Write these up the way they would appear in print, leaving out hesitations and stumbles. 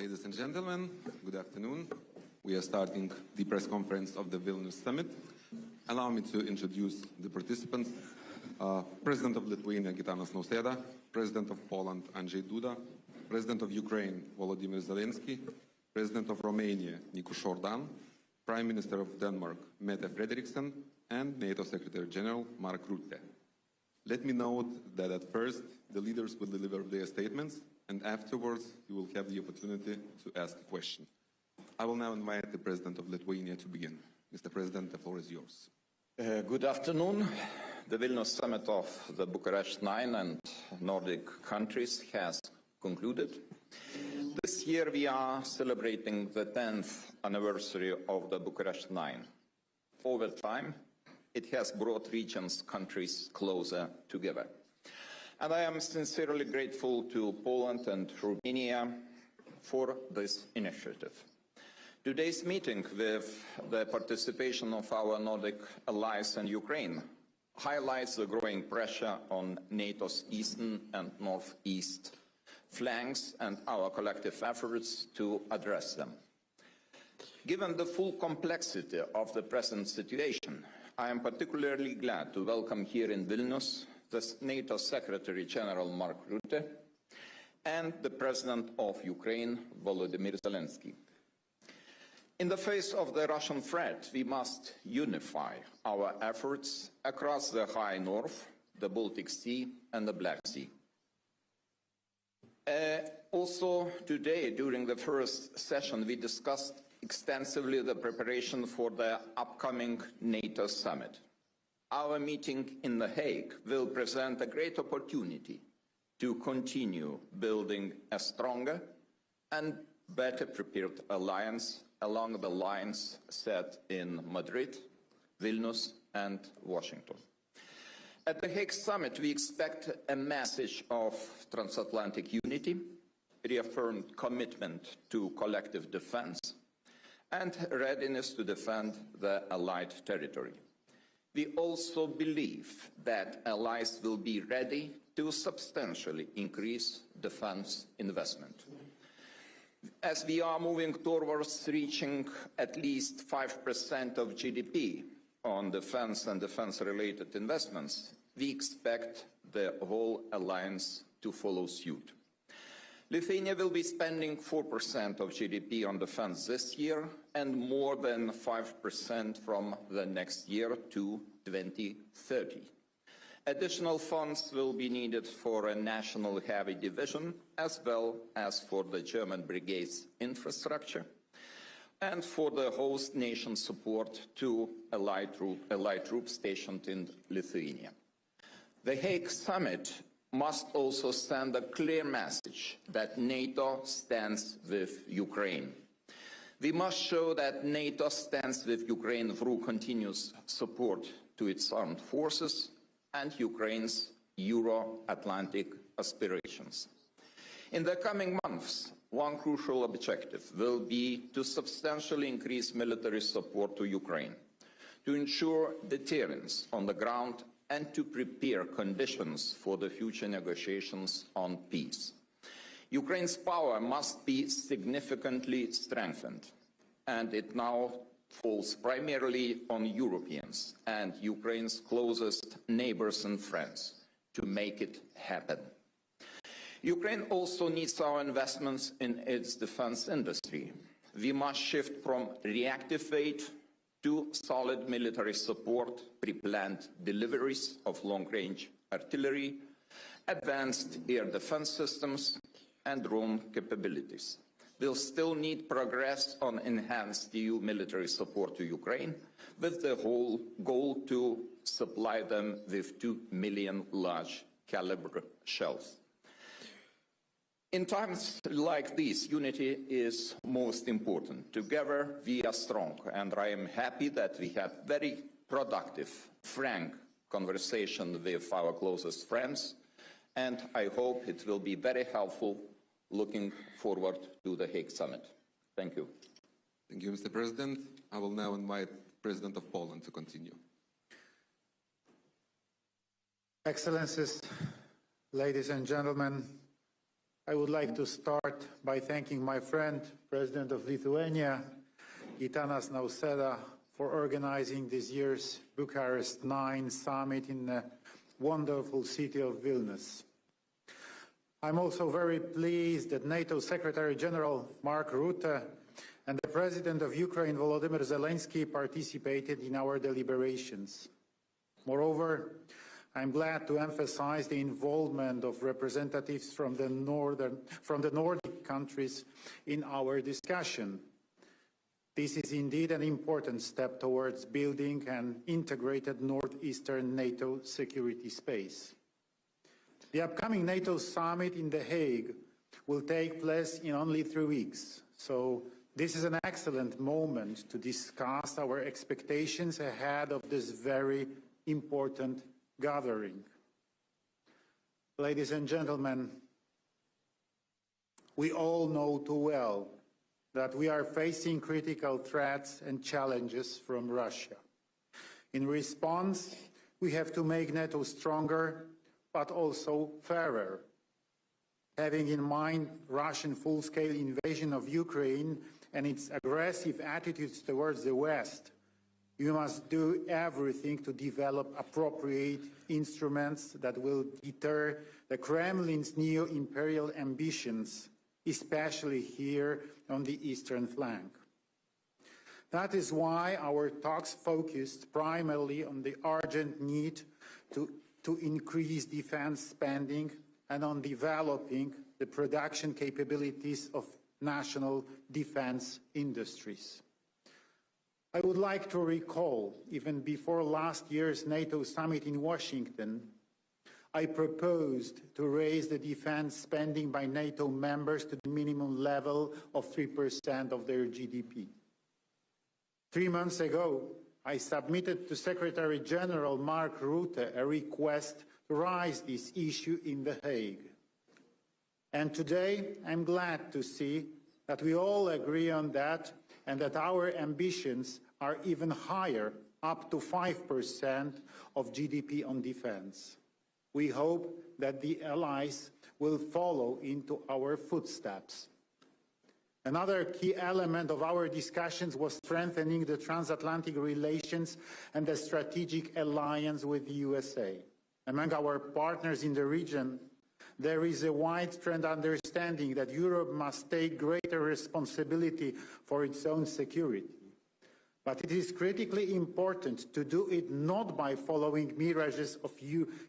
Ladies and gentlemen, good afternoon. We are starting the press conference of the Vilnius Summit. Allow me to introduce the participants. President of Lithuania, Gitanas Nauseda, President of Poland, Andrzej Duda, President of Ukraine, Volodymyr Zelenskyy, President of Romania, Nicusor, Prime Minister of Denmark, Mette Frederiksen, and NATO Secretary General, Mark Rutte. Let me note that at first, the leaders will deliver their statements, and afterwards, you will have the opportunity to ask a question. I will now invite the President of Lithuania to begin. Mr. President, the floor is yours. Good afternoon. The Vilnius Summit of the Bucharest 9 and Nordic countries has concluded. This year we are celebrating the 10th anniversary of the Bucharest 9. Over time, it has brought regions, countries closer together. And I am sincerely grateful to Poland and Romania for this initiative. Today's meeting, with the participation of our Nordic allies and Ukraine, highlights the growing pressure on NATO's eastern and northeast flanks and our collective efforts to address them. Given the full complexity of the present situation, I am particularly glad to welcome here in Vilnius the NATO Secretary General Mark Rutte and the President of Ukraine, Volodymyr Zelenskyy. In the face of the Russian threat, we must unify our efforts across the High North, the Baltic Sea and the Black Sea. Also today, during the first session, we discussed extensively the preparation for the upcoming NATO summit. Our meeting in The Hague will present a great opportunity to continue building a stronger and better prepared alliance along the lines set in Madrid, Vilnius and Washington. At the Hague Summit, we expect a message of transatlantic unity, reaffirmed commitment to collective defense, and readiness to defend the allied territory. We also believe that allies will be ready to substantially increase defense investment. As we are moving towards reaching at least 5% of GDP on defense and defense-related investments, we expect the whole alliance to follow suit. Lithuania will be spending 4% of GDP on defense this year and more than 5% from the next year to 2030. Additional funds will be needed for a national heavy division, as well as for the German brigade's infrastructure, and for the host nation support to allied troops stationed in Lithuania. The Hague Summit must also send a clear message that NATO stands with Ukraine. We must show that NATO stands with Ukraine through continuous support to its armed forces and Ukraine's Euro-Atlantic aspirations. In the coming months, one crucial objective will be to substantially increase military support to Ukraine, to ensure deterrence on the ground and to prepare conditions for the future negotiations on peace. Ukraine's power must be significantly strengthened, and it now falls primarily on Europeans and Ukraine's closest neighbors and friends to make it happen. Ukraine also needs our investments in its defense industry. We must shift from reactive aid to solid military support, pre-planned deliveries of long-range artillery, advanced air defense systems, and drone capabilities. We'll still need progress on enhanced EU military support to Ukraine, with the whole goal to supply them with 2 million large-caliber shells. In times like these, unity is most important. Together we are strong, and I am happy that we had very productive, frank conversation with our closest friends, and I hope it will be very helpful looking forward to the Hague Summit. Thank you. Thank you, Mr. President. I will now invite the President of Poland to continue. Excellencies, ladies and gentlemen, I would like to start by thanking my friend, President of Lithuania, Gitanas Nauseda, for organizing this year's Bucharest 9 summit in the wonderful city of Vilnius. I'm also very pleased that NATO Secretary General Mark Rutte and the President of Ukraine, Volodymyr Zelenskyy, participated in our deliberations. Moreover, I'm glad to emphasize the involvement of representatives from the Nordic countries in our discussion. This is indeed an important step towards building an integrated northeastern NATO security space. The upcoming NATO summit in The Hague will take place in only 3 weeks, so this is an excellent moment to discuss our expectations ahead of this very important gathering. Ladies and gentlemen, we all know too well that we are facing critical threats and challenges from Russia. In response, we have to make NATO stronger, but also fairer. Having in mind Russian full-scale invasion of Ukraine and its aggressive attitudes towards the West, you must do everything to develop appropriate instruments that will deter the Kremlin's neo-imperial ambitions, especially here on the eastern flank. That is why our talks focused primarily on the urgent need to increase defense spending and on developing the production capabilities of national defense industries. I would like to recall, even before last year's NATO summit in Washington, I proposed to raise the defense spending by NATO members to the minimum level of 3% of their GDP. 3 months ago, I submitted to Secretary General Mark Rutte a request to raise this issue in The Hague. And today, I'm glad to see that we all agree on that and that our ambitions are even higher, up to 5% of GDP on defense. We hope that the allies will follow into our footsteps. Another key element of our discussions was strengthening the transatlantic relations and the strategic alliance with the USA. Among our partners in the region, there is a widespread understanding that Europe must take greater responsibility for its own security. But it is critically important to do it not by following mirages of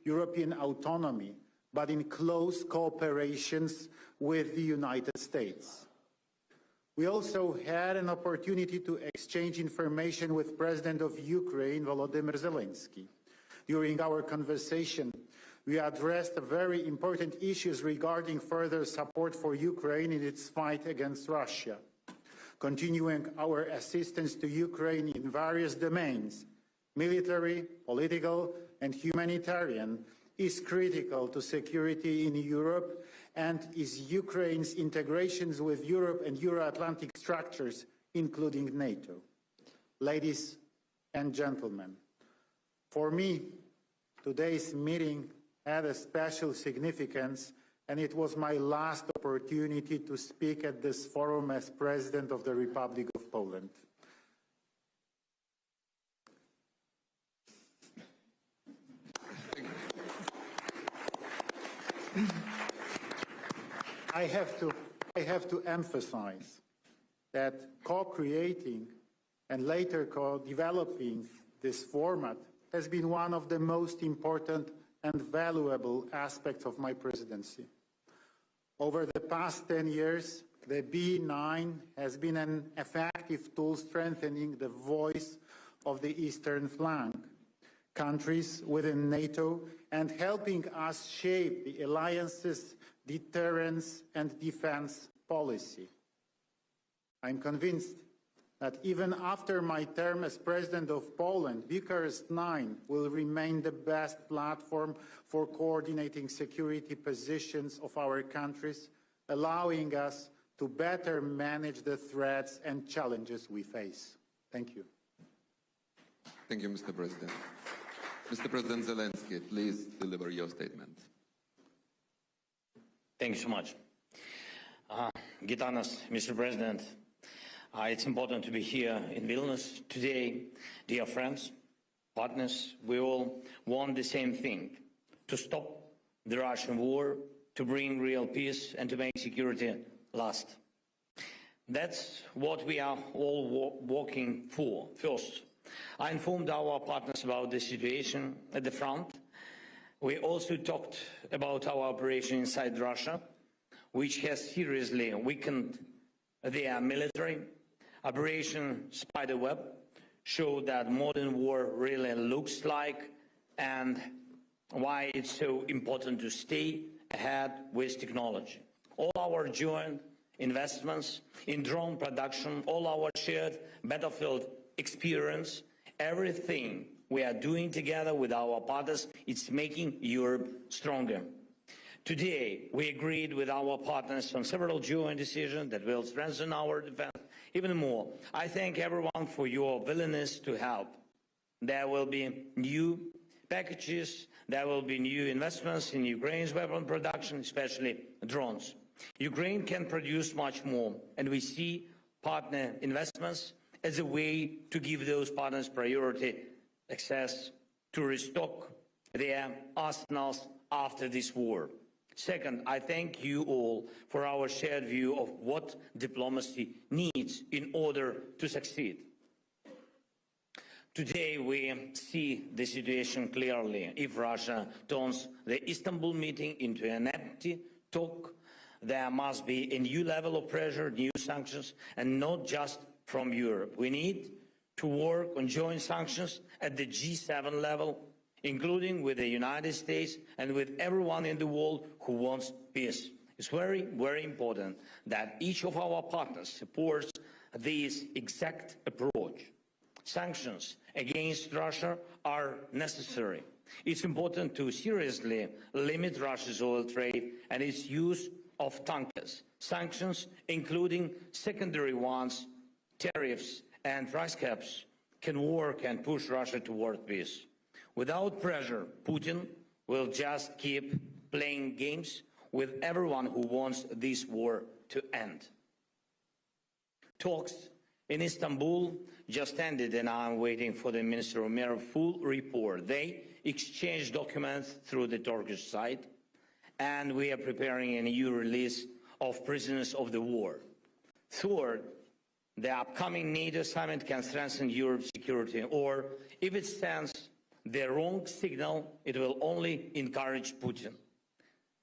European autonomy, but in close cooperation with the United States. We also had an opportunity to exchange information with President of Ukraine, Volodymyr Zelenskyy. During our conversation, we addressed very important issues regarding further support for Ukraine in its fight against Russia. Continuing our assistance to Ukraine in various domains, military, political, and humanitarian, is critical to security in Europe and is Ukraine's integrations with Europe and Euro-Atlantic structures, including NATO. Ladies and gentlemen, for me, today's meeting had a special significance, and it was my last opportunity to speak at this forum as President of the Republic of Poland. I have to emphasize that co-creating and later co-developing this format has been one of the most important and valuable aspects of my presidency. Over the past 10 years, the B9 has been an effective tool strengthening the voice of the eastern flank, countries within NATO, and helping us shape the alliance's deterrence and defense policy. I'm convinced that even after my term as President of Poland, Bucharest 9 will remain the best platform for coordinating security positions of our countries, allowing us to better manage the threats and challenges we face. Thank you. Thank you, Mr. President. Mr. President Zelenskyy, please deliver your statement. Thank you so much. Gitanas, Mr. President, it's important to be here in Vilnius today. Dear friends, partners, we all want the same thing: to stop the Russian war, to bring real peace and to make security last. That's what we are all working for. First, I informed our partners about the situation at the front. We also talked about our operation inside Russia, which has seriously weakened their military. Operation Spiderweb showed that modern war really looks like and why it's so important to stay ahead with technology. All our joint investments in drone production, all our shared battlefield experience, everything we are doing together with our partners, it's making Europe stronger. Today, we agreed with our partners on several joint decisions that will strengthen our defense even more. I thank everyone for your willingness to help. There will be new packages, there will be new investments in Ukraine's weapon production, especially drones. Ukraine can produce much more, and we see partner investments as a way to give those partners priority access to restock their arsenals after this war. Second, I thank you all for our shared view of what diplomacy needs in order to succeed. Today we see the situation clearly. If Russia turns the Istanbul meeting into an empty talk, there must be a new level of pressure, new sanctions, and not just from Europe. We need to work on joint sanctions at the G7 level, including with the United States and with everyone in the world who wants peace. It's very, very important that each of our partners supports this exact approach. Sanctions against Russia are necessary. It's important to seriously limit Russia's oil trade and its use of tankers. Sanctions, including secondary ones, tariffs and price caps, can work and push Russia toward peace. Without pressure, Putin will just keep playing games with everyone who wants this war to end. Talks in Istanbul just ended, and I'm waiting for the Minister of Mayor full report. They exchanged documents through the Turkish side, and we are preparing a new release of prisoners of the war. Third, the upcoming NATO summit can strengthen Europe's security, or if it sends the wrong signal, it will only encourage Putin.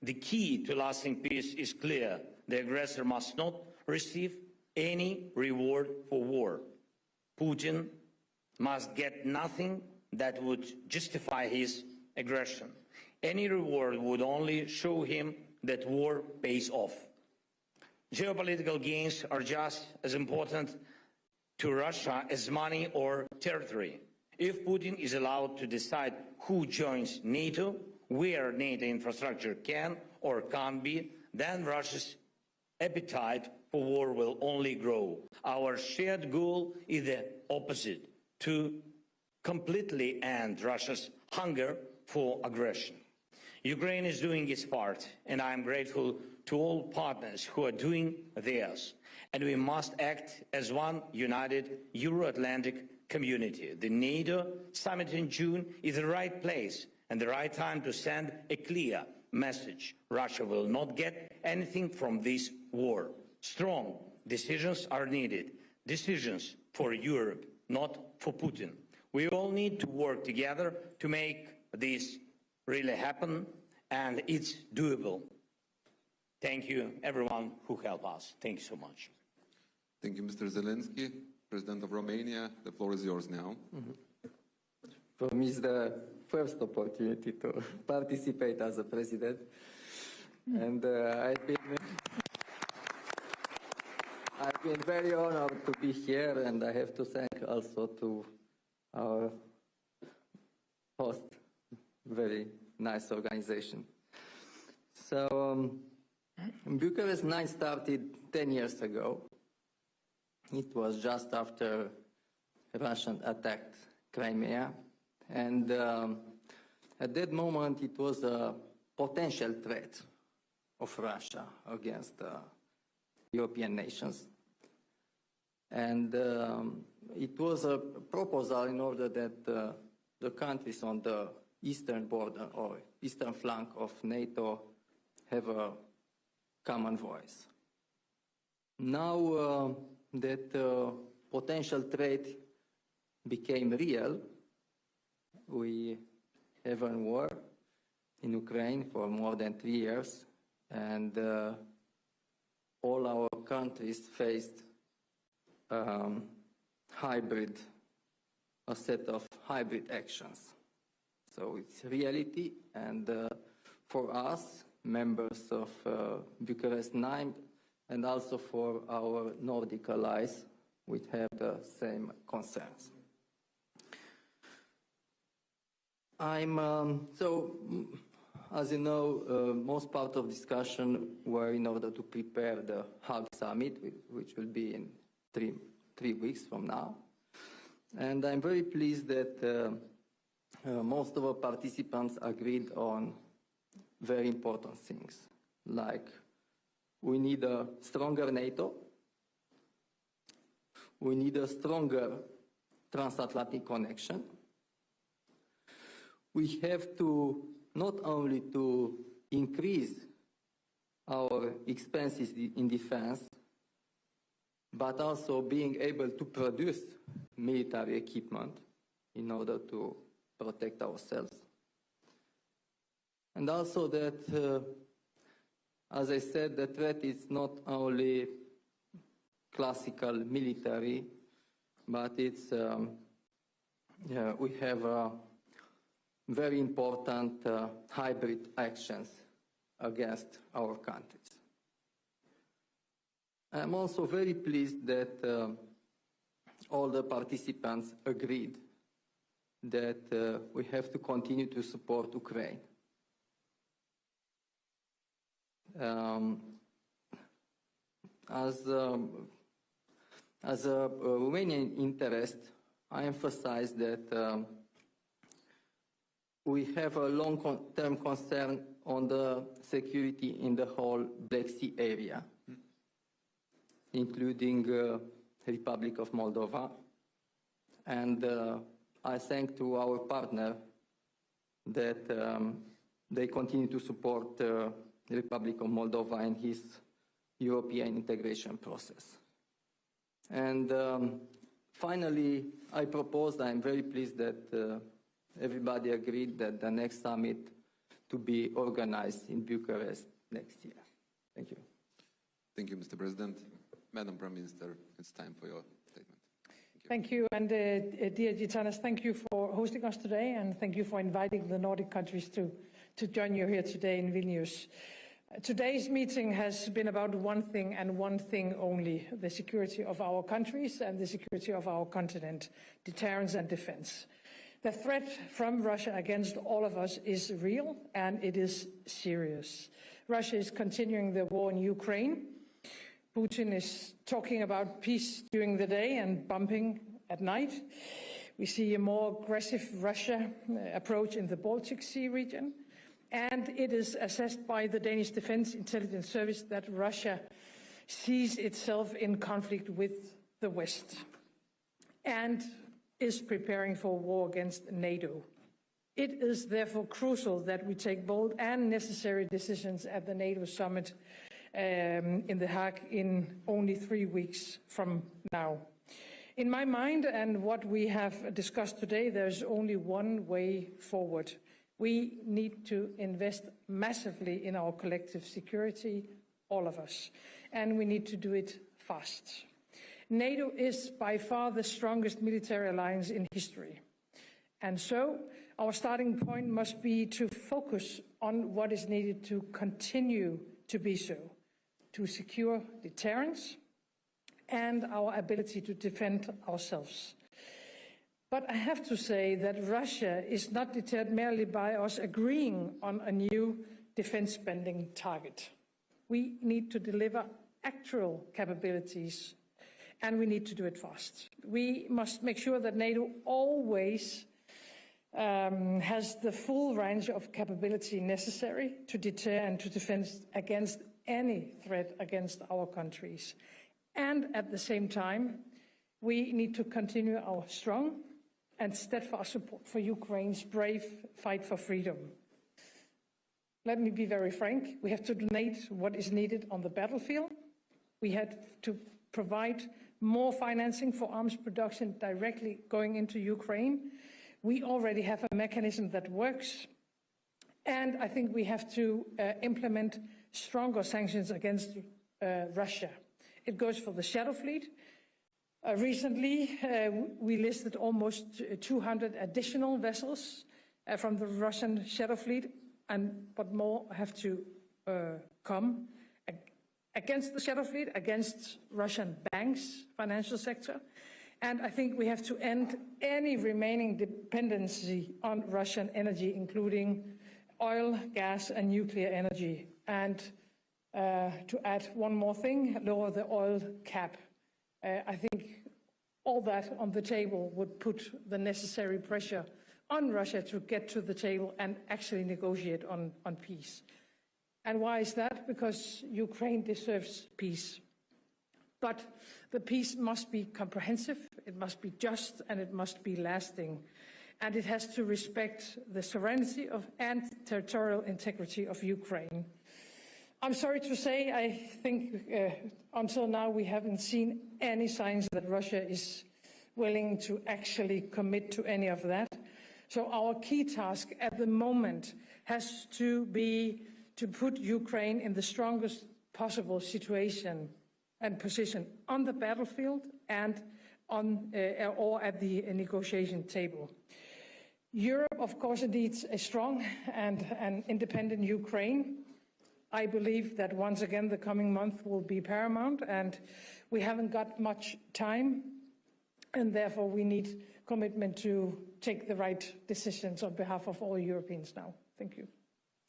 The key to lasting peace is clear. The aggressor must not receive any reward for war. Putin must get nothing that would justify his aggression. Any reward would only show him that war pays off. Geopolitical gains are just as important to Russia as money or territory. If Putin is allowed to decide who joins NATO, where NATO infrastructure can or can't be, then Russia's appetite for war will only grow. Our shared goal is the opposite: to completely end Russia's hunger for aggression. Ukraine is doing its part, and I am grateful to all partners who are doing theirs. And we must act as one united Euro-Atlantic community. The NATO summit in June is the right place and the right time to send a clear message. Russia will not get anything from this war. Strong decisions are needed. Decisions for Europe, not for Putin. We all need to work together to make this really happen, and it's doable. Thank you, everyone who helped us. Thank you so much. Thank you, Mr. Zelenskyy, President of Romania. The floor is yours now. For me, it's the first opportunity to participate as a president, and I've been very honored to be here, and I have to thank also to our host, very nice organization. So, Bucharest 9 started 10 years ago. It was just after Russia attacked Crimea, and at that moment it was a potential threat of Russia against European nations. And it was a proposal in order that the countries on the eastern border or eastern flank of NATO have a common voice. Now that potential threat became real, we have a war in Ukraine for more than 3 years, and all our countries faced a set of hybrid actions. So it's reality, and for us, members of Bucharest 9, and also for our Nordic allies, we have the same concerns. As you know, most part of discussion were in order to prepare the Hague Summit, which will be in three weeks from now. And I'm very pleased that most of our participants agreed on very important things, like we need a stronger NATO, we need a stronger transatlantic connection, we have to not only to increase our expenses in defense, but also being able to produce military equipment in order to protect ourselves. And also that, as I said, the threat is not only classical military, but it's, we have very important hybrid actions against our countries. I'm also very pleased that all the participants agreed that we have to continue to support Ukraine. As a Romanian interest, I emphasize that we have a long-term concern on the security in the whole Black Sea area, including Republic of Moldova. And I thank to our partner that they continue to support the Republic of Moldova in his European integration process. And finally, I'm very pleased that everybody agreed that the next summit to be organized in Bucharest next year. Thank you. Thank you, Mr. President. Madam Prime Minister, it's time for your statement. Thank you. And dear Gitanas, thank you for hosting us today, and thank you for inviting the Nordic countries to join you here today in Vilnius. Today's meeting has been about one thing and one thing only: the security of our countries and the security of our continent, deterrence and defense. The threat from Russia against all of us is real, and it is serious. Russia is continuing the war in Ukraine. Putin is talking about peace during the day and bombing at night. We see a more aggressive Russia approach in the Baltic Sea region. And it is assessed by the Danish Defense Intelligence Service that Russia sees itself in conflict with the West and is preparing for war against NATO. It is therefore crucial that we take bold and necessary decisions at the NATO summit in The Hague in only 3 weeks from now. In my mind, and what we have discussed today, there's only one way forward. We need to invest massively in our collective security, all of us, and we need to do it fast. NATO is by far the strongest military alliance in history. And so our starting point must be to focus on what is needed to continue to be so, to secure deterrence and our ability to defend ourselves. But I have to say that Russia is not deterred merely by us agreeing on a new defense spending target. We need to deliver actual capabilities, and we need to do it fast. We must make sure that NATO always has the full range of capability necessary to deter and to defend against any threat against our countries. And at the same time, we need to continue our strong and steadfast support for Ukraine's brave fight for freedom. Let me be very frank, we have to donate what is needed on the battlefield. We had to provide more financing for arms production directly going into Ukraine. We already have a mechanism that works. And I think we have to implement stronger sanctions against Russia. It goes for the Shadow Fleet. Recently, we listed almost 200 additional vessels from the Russian Shadow Fleet, but more have to come against the Shadow Fleet, against Russian banks, financial sector. And I think we have to end any remaining dependency on Russian energy, including oil, gas, and nuclear energy. And to add one more thing, lower the oil cap. I think all that on the table would put the necessary pressure on Russia to get to the table and actually negotiate on peace. And why is that? Because Ukraine deserves peace. But the peace must be comprehensive, it must be just, and it must be lasting. And it has to respect the sovereignty and territorial integrity of Ukraine. I'm sorry to say, I think until now we haven't seen any signs that Russia is willing to actually commit to any of that. So our key task at the moment has to be to put Ukraine in the strongest possible situation and position on the battlefield and or at the negotiation table. Europe, of course, needs a strong and an independent Ukraine. I believe that once again the coming month will be paramount, and we haven't got much time, and therefore we need commitment to take the right decisions on behalf of all Europeans now. Thank you.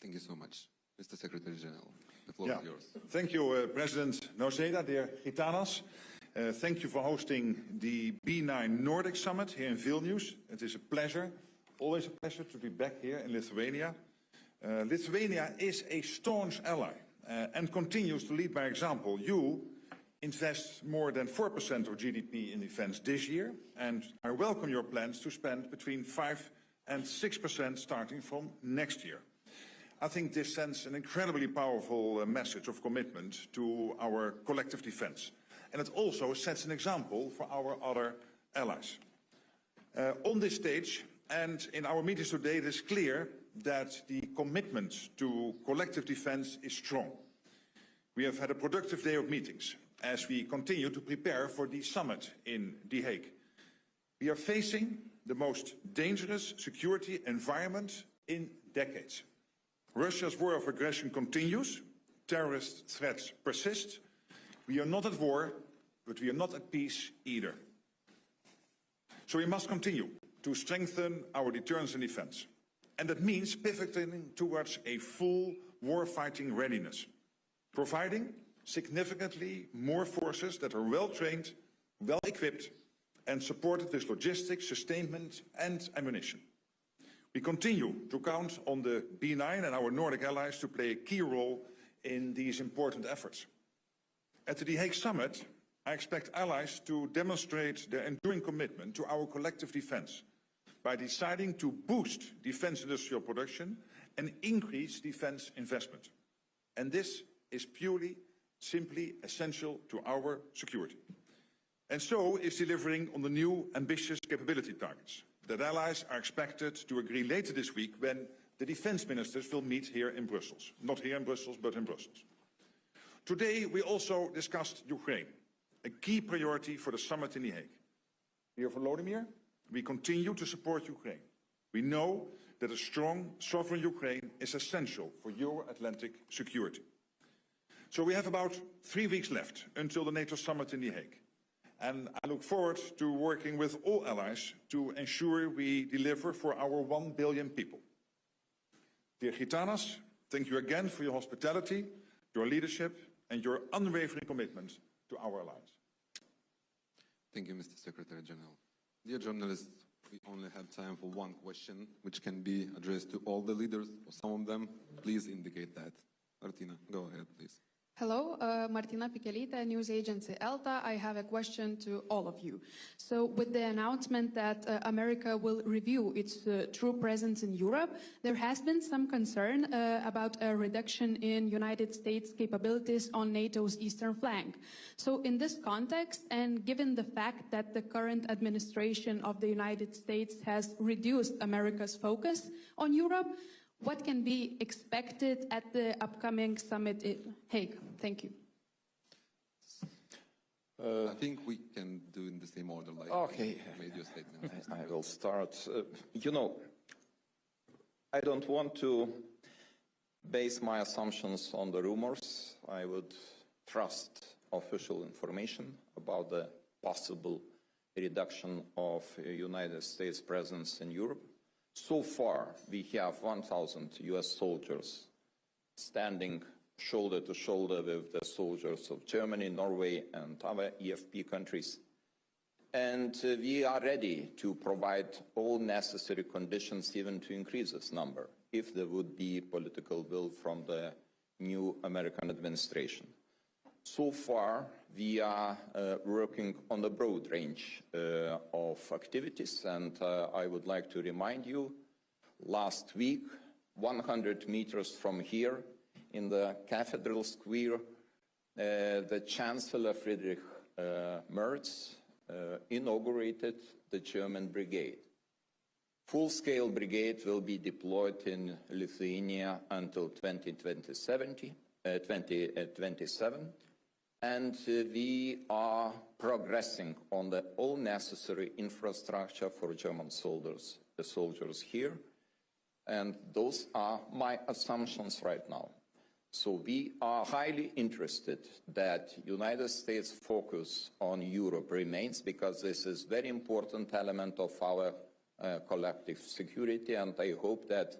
Thank you so much. Mr. Secretary General, the floor is yours. Thank you, President Nauseda, dear Gitanas. Thank you for hosting the B9 Nordic Summit here in Vilnius. It is a pleasure, always a pleasure to be back here in Lithuania. Lithuania is a staunch ally and continues to lead by example. You invest more than 4% of GDP in defense this year, and I welcome your plans to spend between 5 and 6% starting from next year. I think this sends an incredibly powerful message of commitment to our collective defense. And it also sets an example for our other allies. On this stage and in our meetings today, it is clear that the commitment to collective defense is strong. We have had a productive day of meetings as we continue to prepare for the summit in The Hague. We are facing the most dangerous security environment in decades. Russia's war of aggression continues, terrorist threats persist. We are not at war, but we are not at peace either. So we must continue to strengthen our deterrence and defense. And that means pivoting towards a full war-fighting readiness, providing significantly more forces that are well-trained, well-equipped, and supported with logistics, sustainment, and ammunition. We continue to count on the B9 and our Nordic allies to play a key role in these important efforts. At the The Hague Summit, I expect allies to demonstrate their enduring commitment to our collective defense by deciding to boost defense industrial production and increase defense investment. And this is simply essential to our security. And so is delivering on the new ambitious capability targets that allies are expected to agree later this week when the defense ministers will meet here in Brussels. Not here in Brussels, but in Brussels. Today, we also discussed Ukraine, a key priority for the summit in The Hague. Dear Volodymyr, we continue to support Ukraine. We know that a strong, sovereign Ukraine is essential for Euro-Atlantic security. So we have about 3 weeks left until the NATO summit in The Hague. And I look forward to working with all allies to ensure we deliver for our 1 billion people. Dear Gitanas, thank you again for your hospitality, your leadership, and your unwavering commitment to our alliance. Thank you, Mr. Secretary General. Dear journalists, we only have time for one question, which can be addressed to all the leaders, or some of them. Please indicate that. Martina, go ahead, please. Hello, Martina Pichelita, news agency ELTA. I have a question to all of you. So with the announcement that America will review its true presence in Europe, there has been some concern about a reduction in United States capabilities on NATO's eastern flank. So in this context, and given the fact that the current administration of the United States has reduced America's focus on Europe, what can be expected at the upcoming summit in Hague? Thank you. I think we can do in the same order like Okay. you made your statement. I will start. I don't want to base my assumptions on the rumors. I would trust official information about the possible reduction of United States presence in Europe. So far, we have 1,000 US soldiers standing shoulder to shoulder with the soldiers of Germany, Norway, and other EFP countries. And we are ready to provide all necessary conditions even to increase this number, if there would be political will from the new American administration. So far, we are working on a broad range of activities, and I would like to remind you, last week, 100 meters from here, in the Cathedral Square, the Chancellor Friedrich Merz inaugurated the German brigade. Full-scale brigade will be deployed in Lithuania until 2027. And we are progressing on the all necessary infrastructure for German soldiers, the soldiers here. And those are my assumptions right now. So we are highly interested that United States focus on Europe remains, because this is very important element of our collective security. And I hope that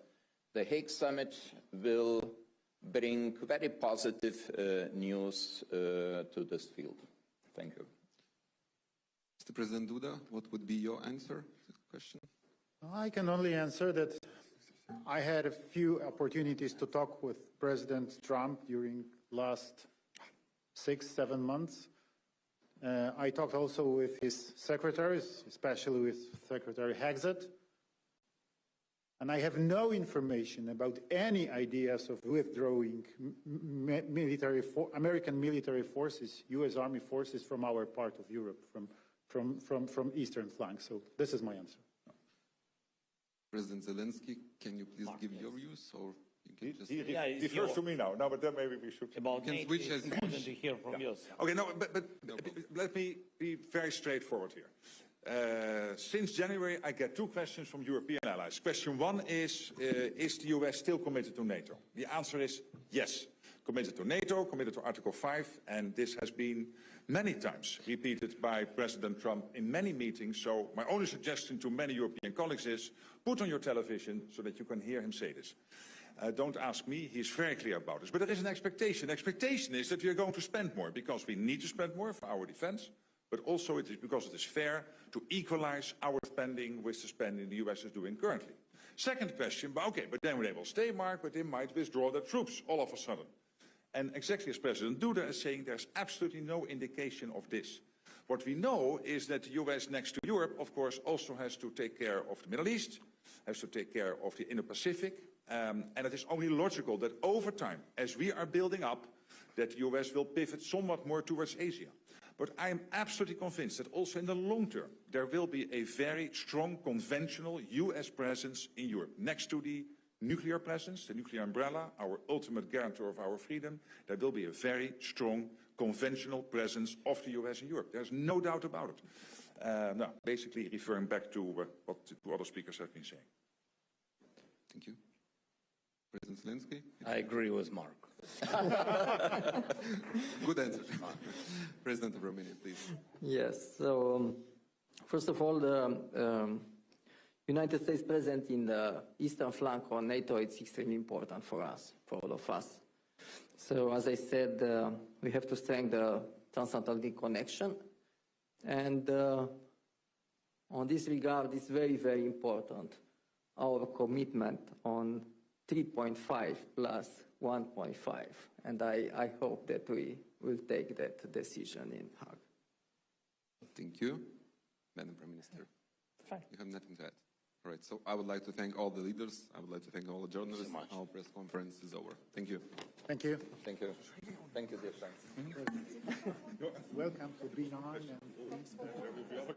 the Hague Summit will bring very positive news to this field. Thank you. Mr. President Duda, what would be your answer to the question? I can only answer that I had a few opportunities to talk with President Trump during last 6-7 months. I talked also with his secretaries, especially with Secretary Hexet. And I have no information about any ideas of withdrawing American military forces, U.S. Army forces from our part of Europe, from eastern flank. So this is my answer. President Zelenskyy, can you please give your views, or you can just... He refers to me now. No, but then maybe we should... About can NATO, switch as it's important to hear from you. Okay, no, but let me be very straightforward here. Since January, I get 2 questions from European allies. Question 1 is the US still committed to NATO? The answer is yes. Committed to NATO, committed to Article 5, and this has been many times repeated by President Trump in many meetings. So my only suggestion to many European colleagues is put on your television so that you can hear him say this. Don't ask me, he's very clear about this. But there is an expectation. The expectation is that we are going to spend more, because we need to spend more for our defense, but also it is because it is fair to equalize our spending with the spending the US is doing currently. Second question, but then they will stay, Mark, but they might withdraw their troops all of a sudden. And exactly as President Duda is saying, there's absolutely no indication of this. What we know is that the US, next to Europe, of course, also has to take care of the Middle East, has to take care of the Indo-Pacific, and it is only logical that over time, as we are building up, that the US will pivot somewhat more towards Asia. But I am absolutely convinced that also in the long term, there will be a very strong conventional US presence in Europe. Next to the nuclear presence, the nuclear umbrella, our ultimate guarantor of our freedom, there will be a very strong conventional presence of the US in Europe. There's no doubt about it. Basically referring back to what 2 other speakers have been saying. Thank you. President Zelenskyy? I agree with Mark. Good answer. President of Romania, please. Yes. So, first of all, the United States presence in the eastern flank of NATO is extremely important for us, for all of us. So, as I said, we have to strengthen the transatlantic connection. And on this regard, it's very, very important, our commitment on 3.5 plus 1.5. And I hope that we will take that decision in Hague. Thank you. Madam Prime Minister, Fine. you have nothing to add. All right, so I would like to thank all the leaders. I would like to thank all the journalists. Our press conference is over. Thank you. Thank you. Thank you. Thank you, dear friends. Welcome to B9. And